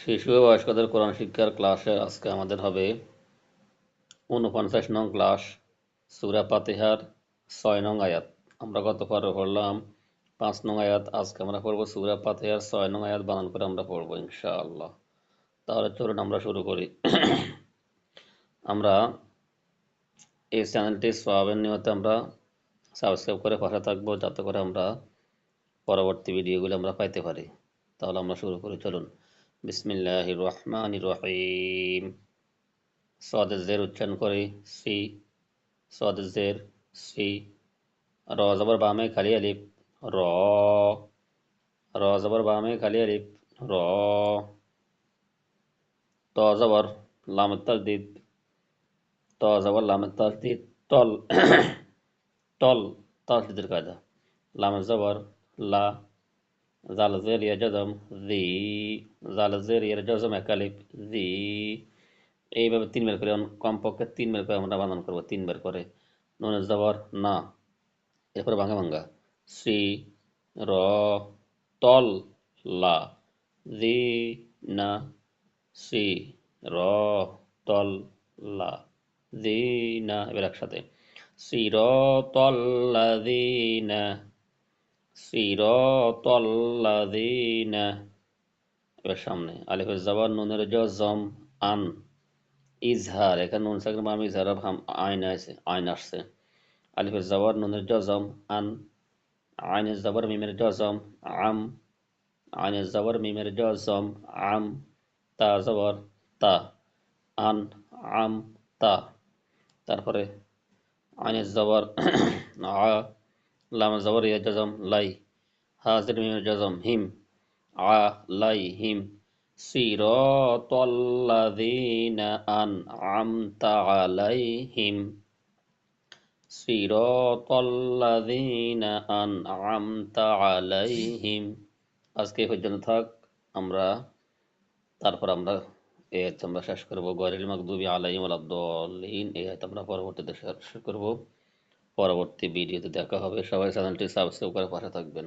শিশু ও বয়স্কদের কোরআন শিক্ষার ক্লাসের আজকে আমাদের হবে ৪৯ নং ক্লাস সূরা ফাতিহার ৬ নং আয়াত। আমরা গত পর্বে পড়লাম ৫ নং আয়াত, আজকে আমরা পড়ব সূরা ফাতিহার ৬ নং আয়াত বানান করে আমরা পড়ব ইনশাআল্লাহ। তাহলে চলুন আমরা শুরু করি। আমরা এই চ্যানেলটি সওয়াবের নিয়তে আমরা সাবস্ক্রাইব করে পাশে থাকবো, যাতে করে আমরা পরবর্তী ভিডিওগুলো আমরা পাইতে পারি। তাহলে আমরা শুরু করি, চলুন। বিসমিল্লাহির রহমানির রহিম। সদের জের উচ্চারণ করি সি, সদের জের সি। র জবর বামে খালি আলিফ র, র জবর বামে খালি আলিফ র। ত জবর লামের তাসদিদ, ত জবর লামের তাসদিদ তল, তল তাসদিদের কায়দা। লামের জবর লা, জাল জের ইয়া জজম জি, জাল জের ইয়া জজম এক আলিফ জি। এইভাবে তিনবার করে, কমপক্ষে তিনবার করে আমরা বানান করবো, তিনবার করে। নুনের জবর না, এরপরে ভাঙা ভাঙ্গা সি, র, তল লা, জি না, সি, র, তল লা, জি না। এবার একসাথে সিরাতাল্লাযীনা, সিরাতাল্লাযীনা। এবার সামনে আলিফের জবর নুনের জজম আন, ইজহার, এখানে নুন সাকিন বাম ইজহার আইন আছে, আইন আসছে। আলিফের জবর নুনের জজম আন, আইনের জবর মিমের জজম আম, আইনের জবর মিমের জজম আম। তা জবর তা, আন আম তা। তারপরে আইনের জবর আ, লামের জবর ইয়া জজম লাই, হাজের মিমের জজম হিম আ লাই হিম। সিরাতাল্লাযীনা আন'আমতা আলাইহিম, সিরাতাল্লাযীনা আন'আমতা আলাইহিম। আজকে এই পর্যন্ত থাক। আমরা তারপর আমরা এই আয়াত আমরা শেষ করব। গয়রিল মাগদুবি আলাইহিম ওয়ালাদ-দাল্লিন, এই আয়াত আমরা পরবর্তীতে শেষ করব। পরবর্তী ভিডিওতে দেখা হবে। সবাই চ্যানেলটি সাবস্ক্রাইব করে পাশে থাকবেন।